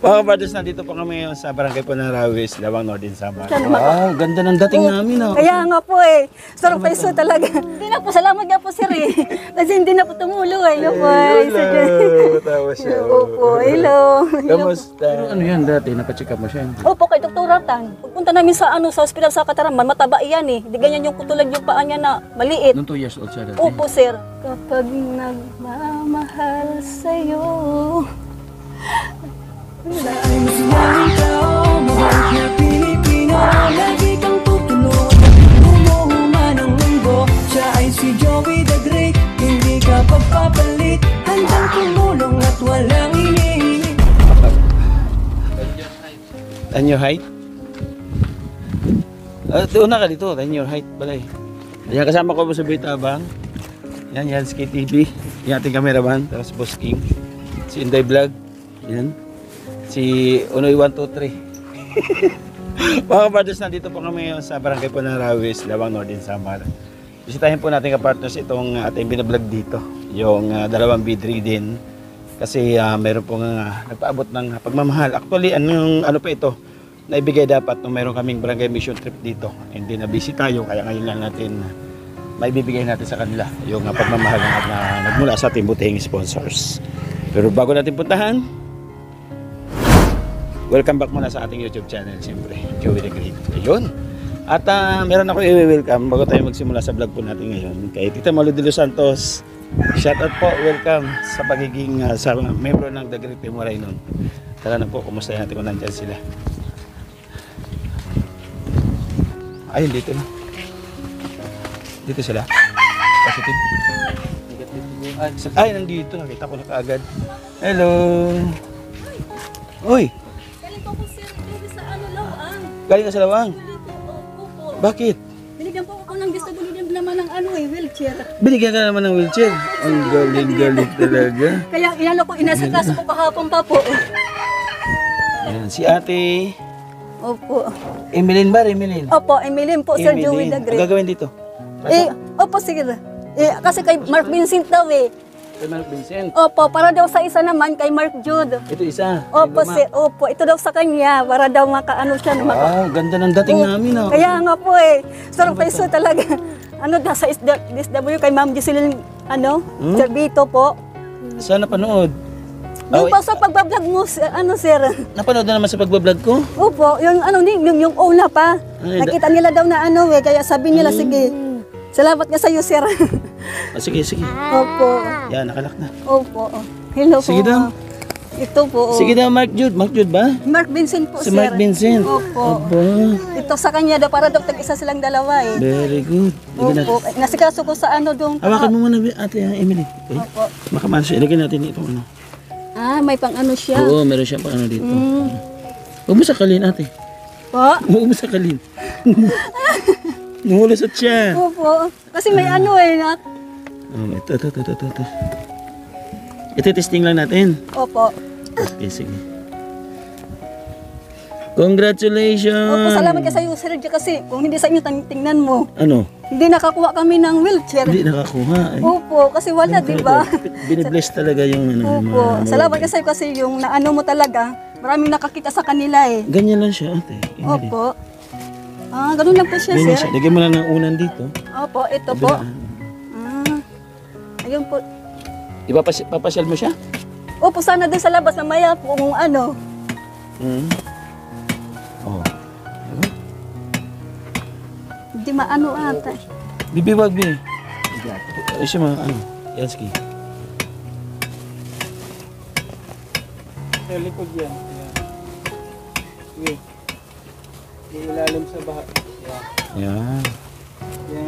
Mga brothers, nandito po kami ngayon sa barangay po ng Rawis, Lawang Northern Samar. Wow, ganda ng dating namin. Oh. Kaya nga po eh. Surprise po talaga. Hindi na po, salamat nga po sir eh. Kasi hindi na po tumulo eh. Hello po. Tawa siya. Opo, hello. Kamusta? Ano yan dati? Napacheck up mo siya? Opo, kay Dr. Ratan. Pagpunta namin sa sa ospital sa Cataraman, mataba iyan eh. Hindi ganyan yung kutulad yung paa niya na maliit. Noong 2 years old siya dati? Opo sir. Kapag nagmamahal sa'yo. Saan silang ikaw, mabait na Pilipino, lagi kang tutulog, umuhuman ang mundo. Siya ay si Joey the Great, hindi ka pagpapalit, handang tumulong at walang iniinip. And your height? Una ka dito, and your height balay. Ayan, kasama ko po sa Bitabang. Yan, Yansky TV. Yung ating cameraman, tapos Boss King. Si Inday Vlog. Yan. Si Unoy 123. Mga brothers, nandito po kami ngayon sa barangay po ng Rawis, Lawang Northern Samar. Bisitahin po natin ka-partners itong ating binablog dito. Yung dalawang bidri din. Kasi meron pong nagpaabot ng pagmamahal. Actually, ano pa ito? Naibigay dapat nung meron kaming barangay mission trip dito. Hindi na busy tayo, kaya ngayon lang natin maibibigay natin sa kanila yung pagmamahal na nagmula sa ating butihing sponsors. Pero bago natin puntahan, welcome back muna sa ating YouTube channel, siyempre, Joey the Great. Ayun. At meron ako i-welcome bago tayo magsimula sa vlog po natin ngayon. Kay Tita Malu de los Santos, shoutout po, welcome sa pagiging sa membro ng The Great Memory nun. Tara na po, kumusta natin kung nandyan sila. Ayun, dito na. Dito sila. Positive. Ay, nandito. Nakita ko na kaagad. Hello. Uy. Galing ko po sir, sa Lawang. Galing ka sa Lawang? Opo. Bakit? Binigyan po ako ng disability naman ng wheelchair. Binigyan ka naman ng wheelchair. Ang galing-galing talaga. Kaya inano ko, inasikaso ko kahapon pa po. Ayan, si ate Opo. Emeline ba? Emeline? Opo, Emilyn po, Sir Joey the Ang Great. gagawin dito? Opo, sige. Kasi kay Mark Vincent daw eh. Kay Mark Vincent. Opo, para daw sa isa naman kay Mark Jude. Ito isa. Opo, ito daw sa kanya, para daw makaano siya. Wow, ganda ng dating namin. Oh. Kaya nga po eh, surprise po talaga. Sa SW kay Ma'am Giseline, Sir Vito po. Sana panood. Yung pa sa pagbablog mo, sir. Napanood na naman sa pagbablog ko? Opo, yung una pa. Nakita nila daw na kaya sabi nila, sige, salamat nga sa iyo, sir. Sige. Opo. Yan, nakalak na. Opo. Hello po. Sige daw. Ito po. Sige daw, Mark Jude. Mark Jude ba? Mark Vincent po, Si sir. Mark Vincent. Opo. Aba. Ito sa kanya daw, para daw tag-isa silang dalawa eh. Very good. Opo. Nasikaso ko sa doon. Hawakan mo muna, ate Emily. Okay? Opo. Makaman siya. Ilagay natin itong ano. May pang siya. Oo, meron siyang pang dito. Huwag mo sakalin, ate. Po? Huwag mo sakalin. Numulusot siya. Opo. Kasi may Ito. Ito testing lang natin. Opo. Okay, sige. Congratulations! Opo, salamat ka sa iyo, Sir Joe, kasi kung hindi sa inyo, tingnan mo. Ano? Hindi nakakuha kami ng wheelchair. Hindi nakakuha. Opo, kasi wala, di ba? Binibless talaga yung Opo. Salamat ka sa iyo kasi yung naano mo talaga, maraming nakakita sa kanila eh. Ganyan lang siya, ate. Emily. Opo. Ganun lang po siya, Ganyan sir. siya. Lagyan mo na ng unan dito. Opo, ito po. Ayun po. Papasyal mo siya? Opo, sana doon sa labas na maya po kung ano. Oh. Hindi maano ata. Bibiwag, bi. Ay siya mga ano. Yansky. Sa likod yan. Sige. Ilalim sa baha. Yan.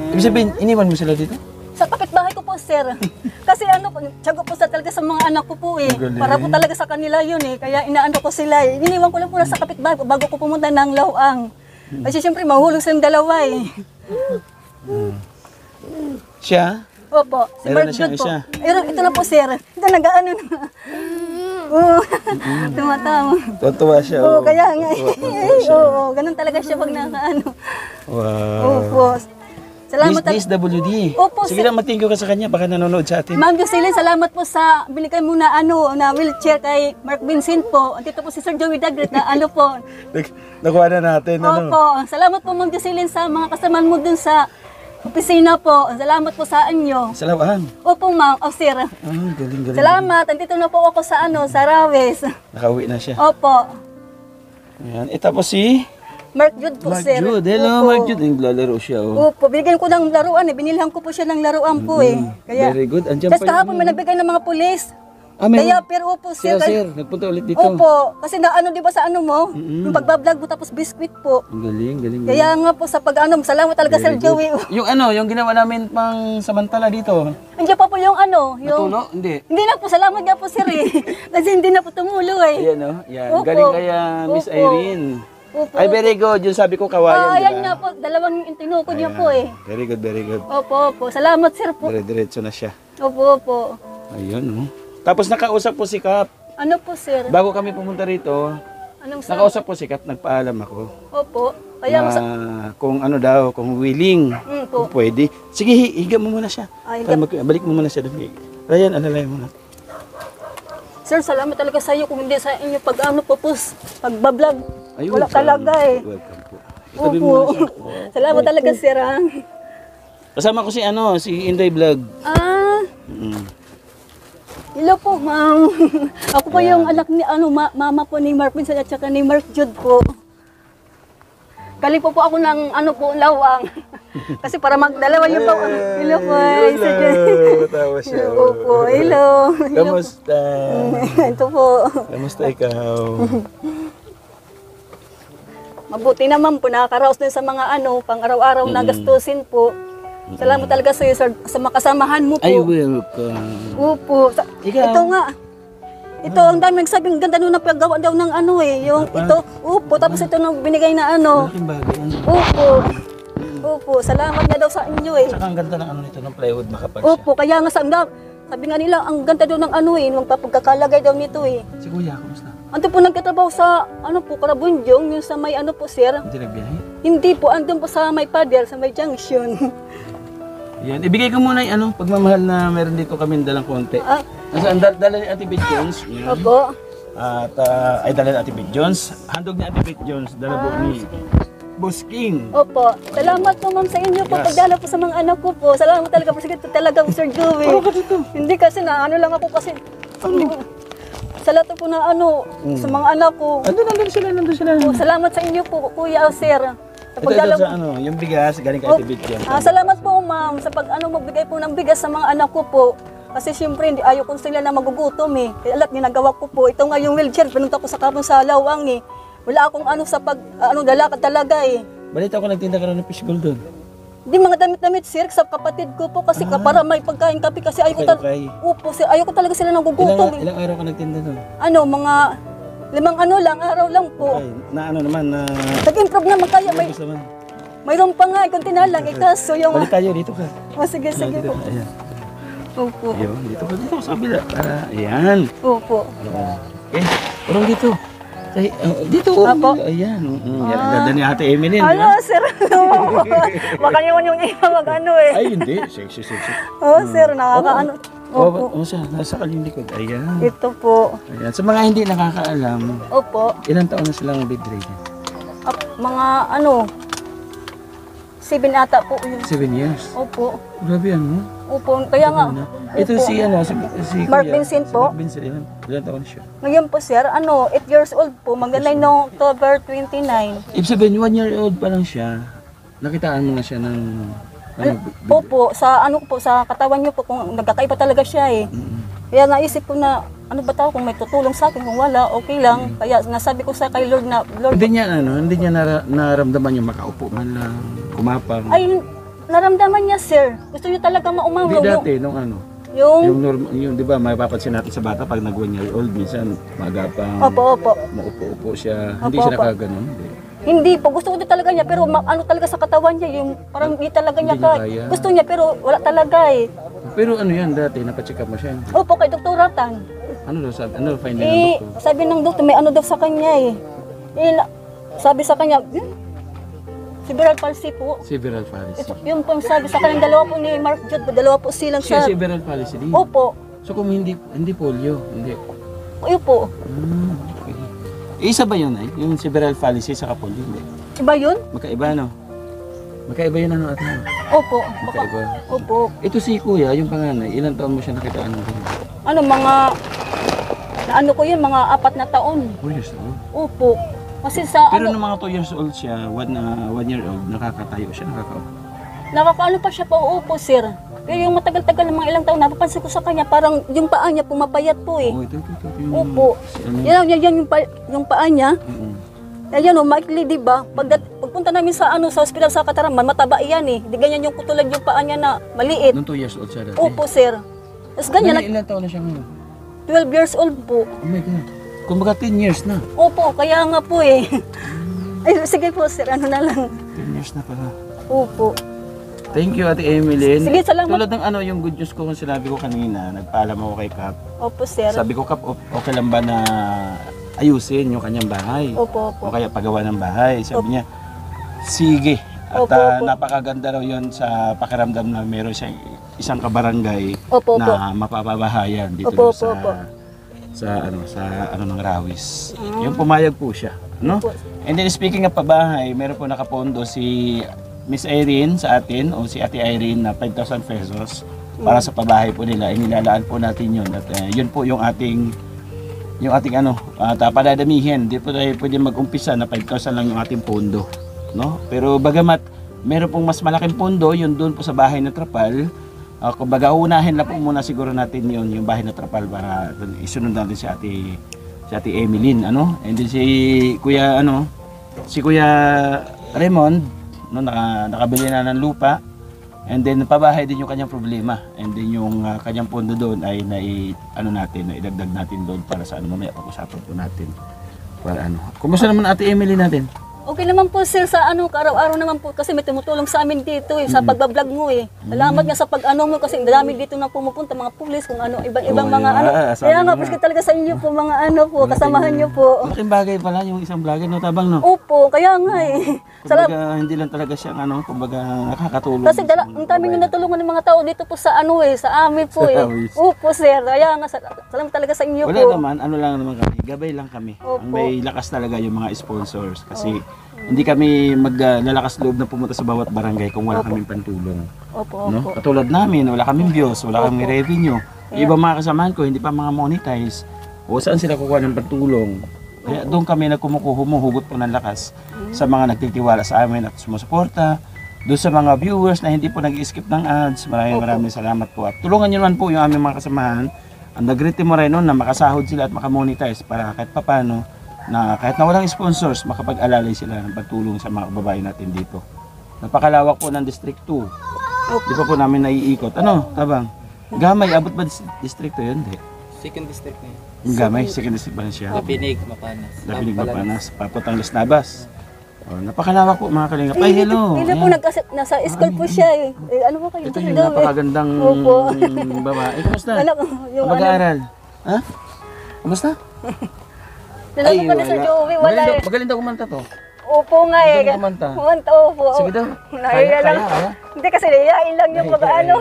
Ibig sabihin, iniwan mo sila dito? Sa kapitbahay ko po, sir. Kasi tiyago po sa talaga sa mga anak ko po eh. Galing. Para po talaga sa kanila yun eh. Kaya inaano ko sila eh. Iniwan ko lang po na sa kapitbahay ko bago ko pumunta ng Lawang. Kasi siyempre mahulog silang dalawa eh. Siya? Opo, si Meron Mark na siyang Jude po. isa. Ito na po, sir. Ito nag-ano na. Oo, tumatawa. Tuwa siya. Oo, kaya nga. Oo, ganun talaga siya pag nakaano. Wow. Opo. Salamat DSWD. Opo, Sige lang, matingko ka sa kanya, baka nanonood sa atin. Ma'am Jocelyn, salamat po sa binigay mo na na wheelchair kay Mark Vincent po. Andito po si Sir Joey Dagret na ano po. Nakuha na natin, ano? Opo. Salamat po Ma'am Jocelyn sa mga kasamaan mo dun sa opisina po. Salamat po sa inyo. Sa lawang. Opo ma'am, sir. Galing. Salamat. Andito na po ako sa sa Rawes. Nakauwi na siya. Opo. Ayan. Tapos si Mark Jude po, Mark sir. Jude. Hello, Opo. Mark Jude. Naglalaro siya, oh. Opo, binigyan ko ng laruan eh. Binilhan ko po siya ng laruan po eh. Kaya, Very good. Andiyan tapos pa kahapon may nagbigay ng mga pulis. meron. Kaya, pero opo, sir. Sir, nagpunta ulit dito. Opo, kasi na di ba sa mo? Yung pagbablog mo tapos biskwit po. Ang galing. Kaya nga po sa salamat talaga Sir Joey. Yung yung ginawa namin pang samantala dito. Andiyan pa po yung yung... Natulo? Hindi. Hindi na po, salamat nga po sir eh. Kasi hindi na po tumulo eh. Ayan, oh. Yan. Opo. Galing kaya Miss Opo. Irene. Opo. Ay, very good. Yung sabi ko, kawayan, Ayan di nga ba? po, dalawang tinukod niya po eh. Very good. Opo. Salamat sir po. Dire-diretso na siya. Opo. Ayun, oh. Tapos nakausap po si Kap. Ano po sir? Bago kami pumunta rito, Anong sir? nakausap po si Kap, nagpaalam ako. Opo. Kaya Na kung ano daw, kung willing, po. kung pwede. Sige, higa mo muna siya. Ay, Balik mo muna siya doon. Ryan, alalay mo na. Sir, salamat talaga sa iyo kung hindi sa inyo pagbablog. Ay, Wala welcome. talaga eh. Welcome po. Itabi mo Opo. muna siya. Salamat talaga sir ah. Kasama ko si Inday Vlog. Hello po, ma'am. Ako po yung anak ni mama po ni Mark Vincent at saka ni Mark Jude po. Galing po ako ng lawang. Kasi para magdalawa yung po. Hello po. Matawa siya. Opo, hello. Kamusta? Ito po. Kamusta ikaw? Mabuti naman po, nakakaraos din sa mga pang araw-araw na gastusin po. Salamat talaga sa iyo, sir, sa makasamahan mo po. Ay, welcome. Opo. Ikaw? Ito nga. Ito, ang dami nagsabing ganda nung napagawa daw ng yung ito. Opo, tapos ito nang binigay na Malaking bagay. Opo, salamat nga daw sa inyo eh. Saka ang ganda ng nito, ng plywood makapal siya. Opo, kaya nga sabi nga nila, ang ganda daw ng nung pagkakalagay daw nito eh. Si Kuya, kumusta? Ando po nagtatrabaho sa, Karabunjong, yung sa may po sir. Hindi nagbiyahe? Hindi po, andun po sa may pader, sa may junction. Yan, ibigay ko muna yung pagmamahal na meron dito kami dalang konti. Nasaan, dala ni Ate Beth Jones. Yan. Opo. At ay dala ni Ate Beth Jones. Handog ni Ate Beth Jones, dala po ni Boss King. Opo. Salamat po ma'am sa inyo po. Yes. Pagdala po sa mga anak ko po. Salamat talaga po sa ito talaga po Sir Joey. Ano ka dito? Hindi kasi lang ako kasi. Sa lahat po na sa mga anak ko. Nandun sila. Po, salamat sa inyo po Kuya o Sir. Sa Ito pagdala sa yung bigas, galing kay Ate Beth Jones. salamat po ma'am sa magbigay po ng bigas sa mga anak ko po. Kasi siyempre hindi ayaw ko sila na magugutom eh. Kaya alat ginagawa ko po. Ito nga yung wheelchair, pinunta ko sa kapon sa Lawang eh. Wala akong sa dalakad talaga eh. Balita ko nagtinda ka rin ng fishbowl doon. Di mga damit-damit sir sa kapatid ko po kasi para may pagkain kape kasi ayaw ko Okay. Opo, sir, ayaw ko talaga sila nagugutom. Ilang araw ka nagtinda doon? Mga 5 araw lang po. Ay, na naman na... Nag-improve naman kaya Gusto naman. mayroon pa nga, kunti na lang. Kaso yung... Balik tayo dito ka. sige Dito. po. Ayan. Opo. Ayun, dito ka sa kabila. Ayan. Opo. Okay, urong dito. Ay, dito, urong Apo? dito. Ayan. Yan, ang ganda ni Ate Emeline. Ano, sir? Baka naman yung iba eh. Ay, hindi. Sexy. Sir, nakakaano. Opo. Siya, nasa kalikod. Ayan. Ito po. Ayan. Sa mga hindi nakakaalam, Opo. ilang taon na silang bedridden? Mga 7 ata po yun. 7 years. Opo. Grabe ano? Opo. Kaya nga. Ito Opo. si Mark Kuya. Vincent Si po. Mark Vincent, ilang taon siya? Ngayon po sir, 8 years old po. Magdanay no October 29. Ibig sabihin, 1 year old pa lang siya, nakitaan mo na siya ng... Opo, sa sa katawan niyo po kung nagkakaiba talaga siya eh. Kaya naisip ko na ano ba tao kung may tutulong sa akin, kung wala, okay lang. Kaya nasabi ko sa kay Lord na, Lord, Hindi niya naramdaman yung makaupo man lang, kumapang. ay naramdaman niya sir. Gusto niya talaga Hindi maumaw. dati, nung yung di ba, mapapansin natin sa bata pag nag 1 year old, minsan magapang, Opo. maupo-upo siya. Hindi Opo, siya opo. nakaganon. Hindi po, gusto ko din talaga niya, pero talaga sa katawan niya, yung parang hindi talaga niya Hindi niya kaya. Gusto niya, pero wala talaga eh. Pero ano yan dati, napacheck up mo siya. Opo, kay Dr. Ratan. Ano daw sabi? Ano finding ng doktor? Sabi ng doktor, may daw sa kanya eh. Sabi sa kanya, Cerebral palsy po. Cerebral palsy. Ito, yung pong sabi sa kanilang dalawa po ni Mark Judd, dalawa po silang Siya sa... cerebral palsy din. Opo. So kung hindi polio, hindi. Oyo po. Okay. Isa ba yun ay? Yung cerebral palsy sa polio, hindi. Iba yun? Magkaiba, no? Magkaiba yun ano ate? Opo. Magkaiba. Opo. Ito si kuya, yung panganay, ilang taon mo siya nakitaan mo? Ano, mga... Ano ko yun, mga 4 na taon. 4 years old. Opo. Kasi sa Pero ano, nung mga 2 years old siya, 1 year old, nakakatayo siya, nakakaupo. nakakaano pa siya pa uupo, sir. Pero yung matagal-tagal ng mga ilang taon, napapansin ko sa kanya, parang yung paa niya pumapayat po eh. Oh, ito. Yung, Opo. Si ano? Yan yung paa niya. Mm-mm. Ayan o, maikli, di ba? Pagpunta namin sa sa ospital sa Cataraman, mataba iyan eh. Di ganyan yung kutulad yung paa niya na maliit. Nung 2 years old siya dati. Opo, sir. Tapos ganyan, Ilang taon na siya ngayon? 12 years old po. Oh my God. Kumbaga 10 years na. Opo, kaya nga po eh. Ay, sige po, sir, ano na lang. 10 years na pala. Opo. Thank you, Ate Emeline. Sige, salamat. Tulad ng yung good news ko kung sinabi ko kanina, nagpaalam ako kay Kap. Opo, sir. Sabi ko, Kap, okay lang ba na ayusin yung kanyang bahay? Opo, O opo. kaya pagawa ng bahay. Sabi niya, sige. At Opo, opo. napakaganda raw yun sa pakiramdam na meron siyang isang kabarangay Opo, opo. na mapapabahayan dito Opo, sa opo, opo. sa ng Rawis. Yung pumayag po siya, no? Opo. And then speaking of pabahay, meron po nakapondo si Miss Irene sa atin o si Ate Irene na 5,000 pesos para sa pabahay po nila. Inilalaan po natin yun at yun po yung ating at padadamihin. Di po tayo pwede mag-umpisa na 5,000 lang yung ating pondo, no? Pero bagamat meron pong mas malaking pondo, yun doon po sa bahay na trapal. Kumbaga unahin lang po muna siguro natin yun, yung bahay na trapal para isunod natin si Ate Emeline, ano? And then si Kuya Raymond, no, nakabili na ng lupa. And then pabahay din yung kanyang problema. And then yung kanyang pondo doon ay naidagdag natin doon para sa mamaya pag-usapan po natin. Para Kumusta naman Ate Emily natin? Okay naman po, sir, sa araw-araw naman po kasi may tumutulong sa amin dito eh, sa pagbablog mo eh. Salamat nga sa mo kasi dami dito na pumupunta, mga pulis, kung ibang mga sabi Kaya nga, mo kasi talaga sa inyo po, mga kasamahan niyo po. Malaking bagay pala yung isang vlogger, no, Tabang, no? Opo, kaya nga eh. Kumbaga, hindi lang talaga siyang kumbaga nakakatulong. Kasi ang dami nyo natulungan ng mga tao dito po sa sa amin po eh. Sa Awis. Opo, sir. Kaya nga, salamat talaga sa inyo Wala po. naman, lang naman kami, gabay lang kami. Opo. Ang may lakas talaga yung mga sponsors kasi hindi kami maglalakas loob na pumunta sa bawat barangay kung wala kaming pantulong. Opo, No? opo. Katulad namin, wala kaming views, wala kaming revenue. Yung ibang mga kasamahan ko, hindi pa mga monetize. O saan sila kukuha ng pantulong? Kaya doon kami humuhugot po ng lakas sa mga nagtitiwala sa amin at sumusuporta. Doon sa mga viewers na hindi po nag-skip ng ads, maraming salamat po. At tulungan nyo naman po yung aming mga kasamahan. Ang nag-ready mo rin noon na makasahod sila at makamonetize para kahit papano na kahit na walang sponsors, makapag-alalay sila ng pagtulong sa mga kababayan natin dito. Napakalawak po ng District 2. Di pa po namin naiikot. Tabang? Gamay, abot ba District 2 yun? Di. Second district na yun. Yung Gamay, second district ba na siya? Lapinig, Mapanas. Lapinig Mapanas, paputang Las Navas. Napakalawak po mga kalingap. Ay, hello! Hindi po, Ayan. nasa school po siya eh. Ano po kayo? Ito yung napakagandang Opo. babae. Kumusta? Yung Mag-aaral? Ha? Kumusta? Nalaman ko na sa Joey, wala eh. Magaling daw kumanta to. Opo nga eh. Magaling kumanta. Kumanta, opo. Sige daw. Nahiya lang. Kaya? Hindi kasi nahiyain lang yung pag ano.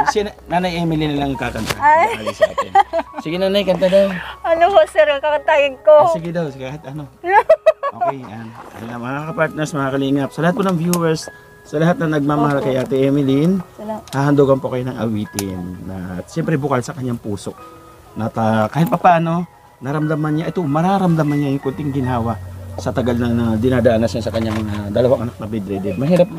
Si Nanay Emily na lang kakanta. Ay. Nakali sa atin. Sige Nanay, kanta daw. Ano po sir, kakatayin ko. Sige daw, sige kahit ano. Okay, yan. Ayun, mga kapartners, mga kalingap. Sa lahat po ng viewers, sa lahat na nagmamahal kay Ate Emeline, Salamat. hahandogan po kayo ng awitin. Na siyempre bukal sa kanyang puso. Na kahit papaano, naramdaman niya, mararamdaman niya yung kunting ginhawa sa tagal na dinadaanas niya sa kanyang dalawang anak na bedridden. Mahirap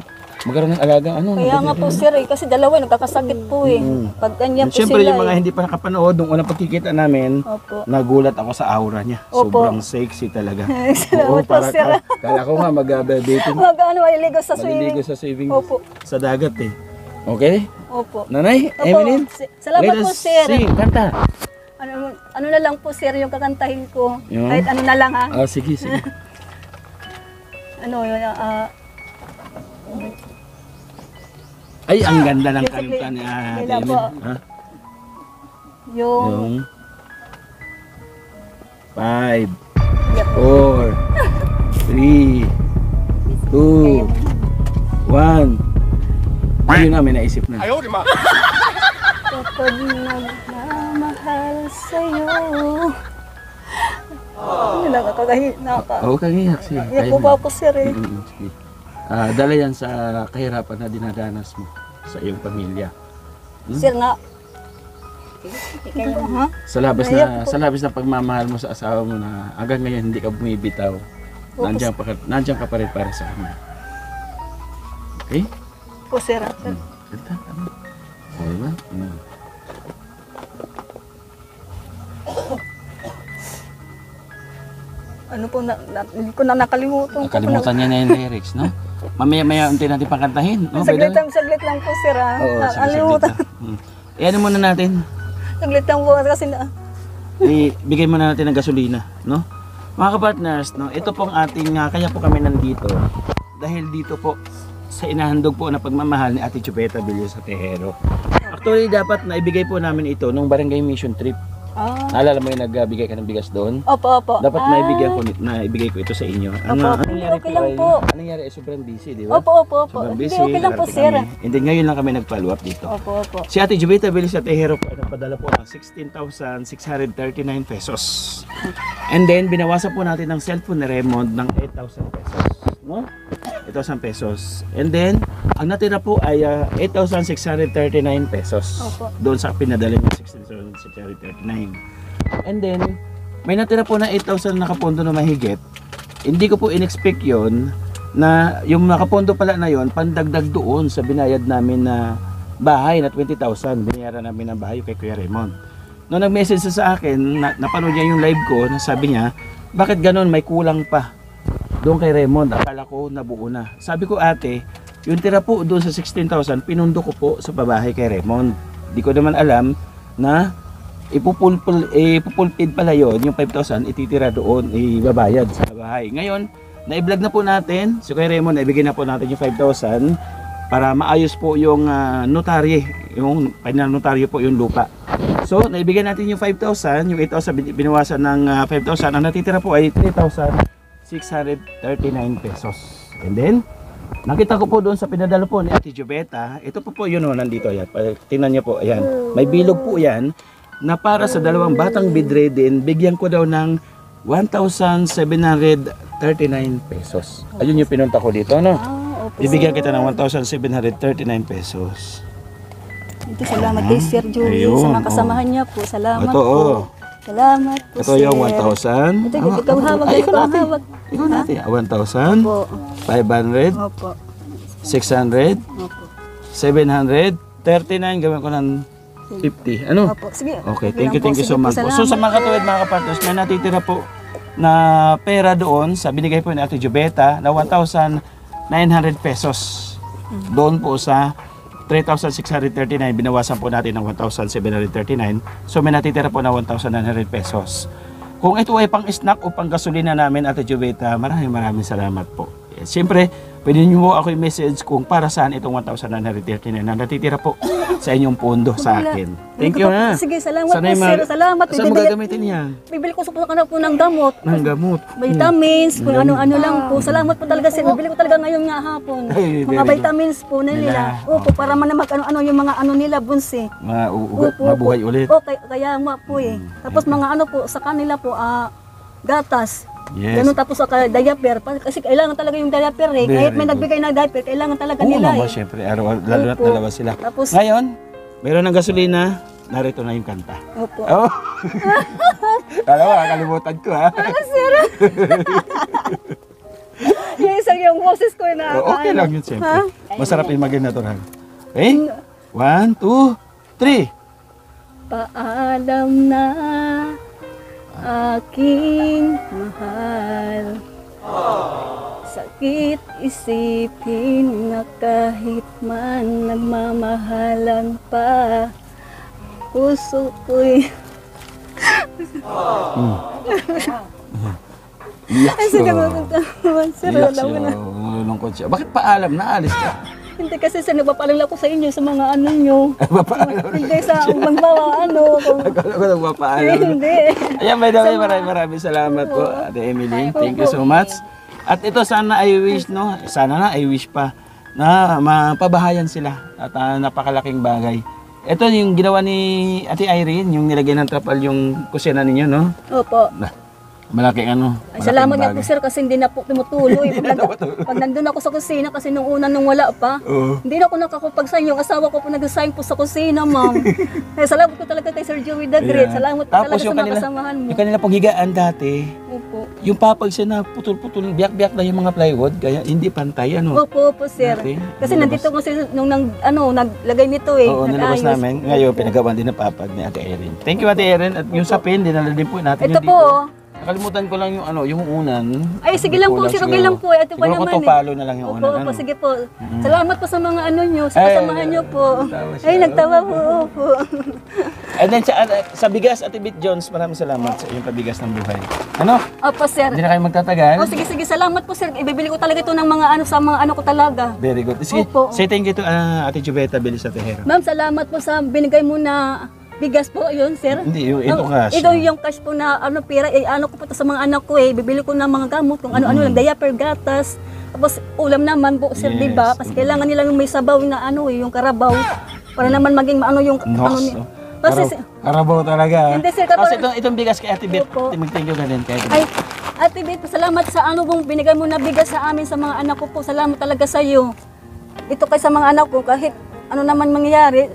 magkaroon ng alaga. Kaya nga po sir eh, kasi dalawa nagkakasakit po eh. Pag ganyan po Siyempre sila yung mga eh. hindi pa nakapanood, nung unang pagkikita namin, Opo. nagulat ako sa aura niya. Opo. Sobrang sexy talaga. Salamat po sir. Kala ko nga mag-dating. Maliligo sa Maliligo swimming. sa swimming Opo. sa dagat eh. Okay? Opo. Nanay, Opo. Emeline? Salamat let po us sir. sing, kanta. Ano na lang po sir yung kakantahin ko. Yun. Kahit ano na lang ha. Sige, sige. Ano yun, Ay, ang ganda ng Basically, kanta ni Ate wala po. Emeline. Ha? yung... Yung 5, Yep. 4, 3, 2, 1. Ayun na, may naisip na. Kapag nagmamahal sa'yo. Hindi nakakahina ka. Oo, kagiyak siya. Iyak po ba ako, sir eh? Sige. Dala yan sa kahirapan na dinadanas mo sa iyong pamilya. Sir nga. Ha? Sa labis na pagmamahal mo sa asawa mo na hanggang ngayon hindi ka bumibitaw. Nandiyan ka pa rin para sa kanya. Okay? Po, sir. Ganda, ano? O, diba? Ano po, hindi ko na nakalimutan. Nakalimutan niya na yung lyrics, no? Mamaya unti natin pangkantahin. No? Saglit lang po, sir. Oo, sige, Nakalimutan. saglit lang. Ano muna natin? Saglit lang po kasi na. Bigay muna natin ng gasolina, no? Mga kapartners, no? Ito pong ating, kaya po kami nandito. Dahil dito po, sa inahandog po na pagmamahal ni Ate Chupeta Villo sa Tejero. Actually, dapat naibigay po namin ito nung barangay mission trip. Naalala mo yung nagbigay ka ng bigas doon? Opo. Dapat naibigay ko ito sa inyo. Anong nangyari okay lang po. Anong nangyari? Sobrang busy, di ba? Opo. Sobrang Hindi, busy. okay lang po, narating sir. kami. And then ngayon lang kami nag-follow up dito. Opo. Si Ate Chupeta Villo sa Tejero po ay nagpadala po ng 16,639 pesos. And then binawasan po natin ng cellphone ni Raymond ng 8,000 pesos. No? 8,000 pesos. And then, ang natira po ay 8,639 pesos. Opo. Doon sa pinadala niya 16,639. And then, may natira po na 8,000 nakapondo na mahigit. Hindi ko po in-expect yon na yung nakapondo pala na yon pandagdag doon sa binayad namin na bahay na 20,000. Binayaran namin ng bahay kay Kuya Raymond. Noong nag-message siya sa akin, napanood niya yung live ko, sabi niya, bakit ganon, may kulang pa doon kay Raymond. Akala ko nabuo na. Sabi ko, ate, yung tira po doon sa 16,000, pinundo ko po sa babahay kay Raymond. Di ko naman alam na ipupulpid pala yon, yung 5,000 ititira doon, ibabayad sa bahay. Ngayon, na-vlog na po natin, so kay Raymond, naibigay na po natin yung 5,000 para maayos po yung notarye, yung final notaryo po yung lupa. So, naibigay natin yung 5,000, yung 8,000 binawasan ng 5,000, ang natitira po ay 3,639 pesos. And then, nakita ko po doon sa pinadala po ni Ate Jubeta, ito po yun o, nandito yan. Tingnan niyo po, ayan. May bilog po yan na para sa dalawang batang bedridden, bigyan ko daw ng 1,739 pesos. Ayun yung pinunta ko dito, no? Opo. Bibigyan kita ng 1,739 pesos. Ito, salamat kay Sir Joey Ayun, sa mga kasamahan niya po. Salamat Ito, po. Salamat po, Ito yung 1,000. Ito, ikaw hawak. Ikaw hawak. Ikaw natin. 1,000. Opo. 500. Opo. 600. Opo. 700. 39. Gawin ko ng 50. Ano? Opo. Sige. Okay, thank you so Sige po, much po. So sa mga katuwid mga kapartners, may natitira po na pera doon sa binigay po ni Ate Jubeta na 1,900 pesos. Doon po sa 3,639, binawasan po natin ng 1,739. So may natitira po na 1,900 pesos. Kung ito ay pang snack o pang gasolina namin, Ate Jubeta, maraming salamat po. Siyempre, pwede niyo po ako i-message kung para saan itong 1,939 na natitira po sa inyong pondo sa akin. Thank you na. Sige, salamat po, sir. Salamat. Saan mo gagamitin yan? Bibili ko po po ng gamot. Ng gamot. Vitamins, kung ano-ano lang po. Salamat po talaga, sir. Bibili ko talaga ngayon nga hapon. Ay, Mga very good. vitamins po na nila. Opo, para man mag-ano yung mga ano nila, bunsi. Mabuhay ulit. O, kaya nga po eh. Tapos mga ano po, sa kanila po, gatas. Yes. Ganun tapos sa diaper. Kasi kailangan talaga yung diaper eh. Kahit may nagbigay ng diaper, kailangan talaga Oo nila naman, eh. syempre. Lalo na't Opo. dalawa sila. Tapos, Ngayon, meron ng gasolina. Narito na yung kanta. opo. Oh. Alam mo, nakalimutan ko ha. Yung isa yung boses ko na. Okay lang yun, syempre. Masarap yung maging natural. Okay? 1, 2, 3. Paalam na aking mahal. Sakit isipin na kahit man nagmamahalan pa, puso ko'y Iyak ay sige siya. naman sir, Iyak alam mo siya. na. Nalulungkot siya. Bakit paalam na? Alis ka. Hindi kasi sir, nagpapaalam ako sa inyo sa mga ano nyo. Papaalam. Hindi sa magbawa ano. Akala ko nagpapaalam. Hindi. Ayan, by the way, maraming salamat po, Ate Emily. Thank you so much. At ito sana I wish, no? Sana na I wish pa na mapabahayan sila at napakalaking bagay. Ito yung ginawa ni Ate Irene, yung nilagay ng trapal yung kusina ninyo, no? Opo. Malaking ano. Ay, salamat nga bagay. po sir kasi hindi na po tumutuloy. Pag nandun ako sa kusina kasi nung wala pa, Oo. hindi na ako nakakapagsign. Yung asawa ko po nag-sign po sa kusina, ma'am. Kaya salamat ko talaga kay Sir Joey the Great. Ayan. Salamat po Tapos talaga sa mga kasamahan mo. yung kanila paghigaan dati, Opo. yung papag siya na putol-putol, biyak-biyak na yung mga plywood, kaya hindi pantay, ano? Opo, sir. Okay. Kasi nandito ko sir nung naglagay nito eh. Oo, nilabas nag-ayos. namin. Ngayon, pinagawa din ng papag ni Ate Erin. Thank you, Ate Erin. At yung sapin, dinala din po natin Ito yun po. dito. Nakalimutan ko lang yung ano, yung unan. Ay, sige lang po, Kulang sir. Okay siguro. lang po. Ito pa Siguro naman kung tupalo na lang yung Opo, unan. opo, Ano? sige po. Salamat po sa mga ano nyo, sa Ay, kasamahan nyo po. nagtawa siya. Ay, nagtawa po. Opo. And then sa bigas, Ate Bit Jones, maraming salamat sa iyong pabigas ng buhay. Ano? Opo, sir. Hindi na kayo magtatagal? Oh, sige, sige. Salamat po, sir. Ibibili ko talaga ito ng mga ano sa mga ano ko talaga. Very good. Sige, Opo. say thank you to Ate Jubeta Belis Tejero. Ma'am, salamat po sa binigay mo na bigas po, yun, sir. Hindi, ito cash. Ito yung cash po na ano, pera, ano ko po to sa mga anak ko eh. Bibili ko ng mga gamot, kung ano-ano lang, diaper, gatas. Tapos ulam naman po, sir, Yes. di ba? Kasi kailangan nila yung may sabaw na ano eh, yung karabaw. Para naman maging ano yung ano ni. Kasi, Karabaw talaga. Hindi, sir, Kasi kapag- itong bigas kay Ate Bit, Opo. mag-thank you ka din kay Ate Bit. ay, Ate Bit, salamat sa ano kung binigay mo na bigas sa amin sa mga anak ko po. Salamat talaga sa iyo. Ito kay sa mga anak ko, kahit ano naman mangyayari,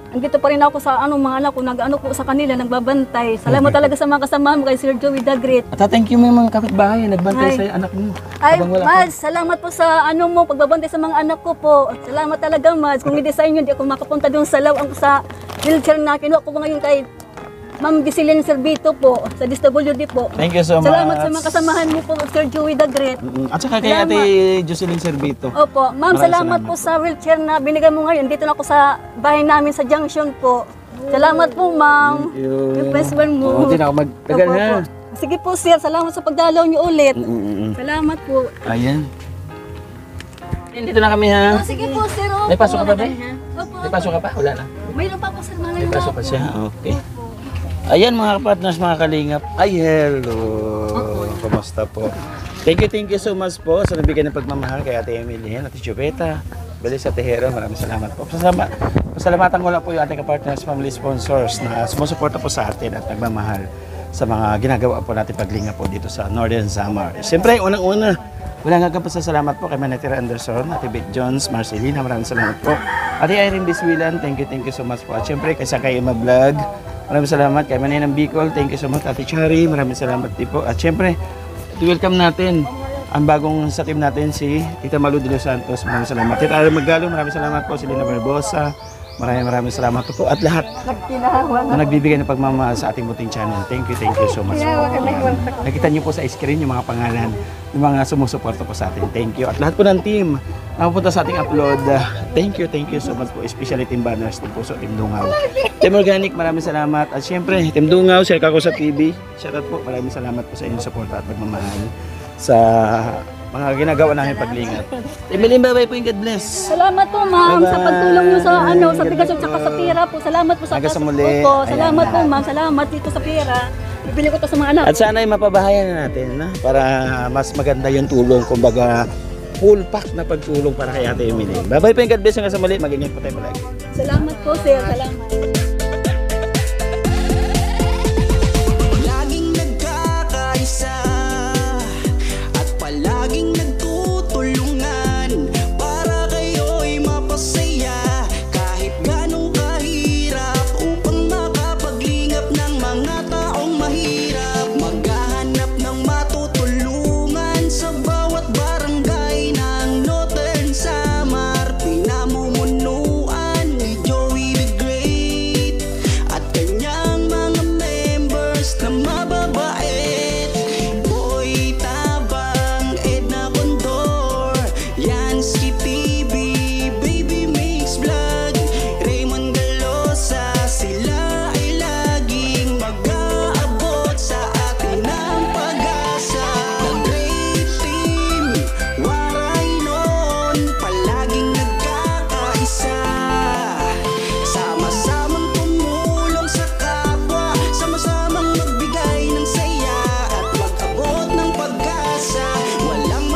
andito pa rin ako sa ano mga anak ko, nag-ano ko sa kanila, nagbabantay. Salamat talaga sa mga kasama mo kay Sir Joey the Great. At thank you mo yung mga kapitbahay, nagbantay Ay. sa anak mo. Ay, Habang wala ka. Mads, salamat po sa ano mo, pagbabantay sa mga anak ko po. Salamat talaga, Mads. Kung hindi sa inyo, hindi ako makapunta doon sa lawang sa wheelchair na kinuha ko ngayon kay Ma'am Gisilene Servito po, sa DSWD po. Thank you so much. Salamat sa mga kasamahan mo po, Sir Joey the Great. At saka kay Salamat. Ate Jocelyn Servito. Opo, ma'am, Maraming salamat po sa wheelchair na binigay mo ngayon. Dito na ako sa bahay namin sa junction po. Salamat po, ma'am. Thank you. Yung best one mo. Oo, hindi na ako magtagal Opo, na. opo. Sige po, sir. Salamat sa pagdalaw niyo ulit. Salamat po. Ayan. Dito na kami ha. Oh, sige po, sir. Opo. May pasok ka ba, Be? Opo. May pasok ka pa? Wala na. Mayroon pa po, sir. Mga May pasok pa siya. Okay. Ayan mga partners, mga kalingap. Ay, hello. Kumusta po? Thank you so much po sa nabigyan ng pagmamahal kay Ate Emily, Ate Jubeta, Belis Tejero. Maraming salamat po. Pasalamatan ko lang po yung ating partners, family sponsors na sumusuporta po sa atin at nagmamahal sa mga ginagawa po natin paglingap po dito sa Northern Samar. Siyempre, unang-una, walang hanggang pasasalamat po kay Manatira Anderson, Ate Beth Jones, Marcelina, maraming salamat po. Ate Irene Biswilan, thank you so much po. At siyempre, kay Sakay Ima Vlog, maraming salamat. Kay Maninang Bicol, thank you so much. Ate Chari, maraming salamat din po. At siyempre, welcome natin ang bagong sa team natin, si Tita Malu de los Santos. Maraming salamat. Tita Ara Magalo, maraming salamat po. Si Lina Barbosa, maraming salamat po. At lahat na nagbibigay ng pagmamahal sa ating Buting Channel. Thank you so much po. Nakita niyo po sa screen yung mga pangalan ng mga sumusuporta po sa atin. Thank you. At lahat po ng team na pupunta sa ating upload, thank you so much po. Especially Team Banners, Team Puso, Team Dungaw. Team Organic, maraming salamat. At syempre, Team Dungaw, Sir Kako sa TV. Shoutout po, maraming salamat po sa inyong suporta at pagmamahal sa mga ginagawa namin paglingat. Emily, bye-bye po and God bless. Salamat po, ma'am, sa Bye-bye. pagtulong niyo sa ano, sa God bigas bless at saka po. sa pera po. Salamat po sa Hanggang sa pasok muli. po. Ayan. Salamat po, ma'am. Salamat dito sa pera. Bibili ko to sa mga anak. At sana ay mapabahayan na natin na para mas maganda yung tulong, kumbaga full pack na pagtulong para kay Ate Emily. Bye-bye po and God bless hanggang sa muli. Mag-ingat po tayo palagi. Salamat po, sir. Salamat.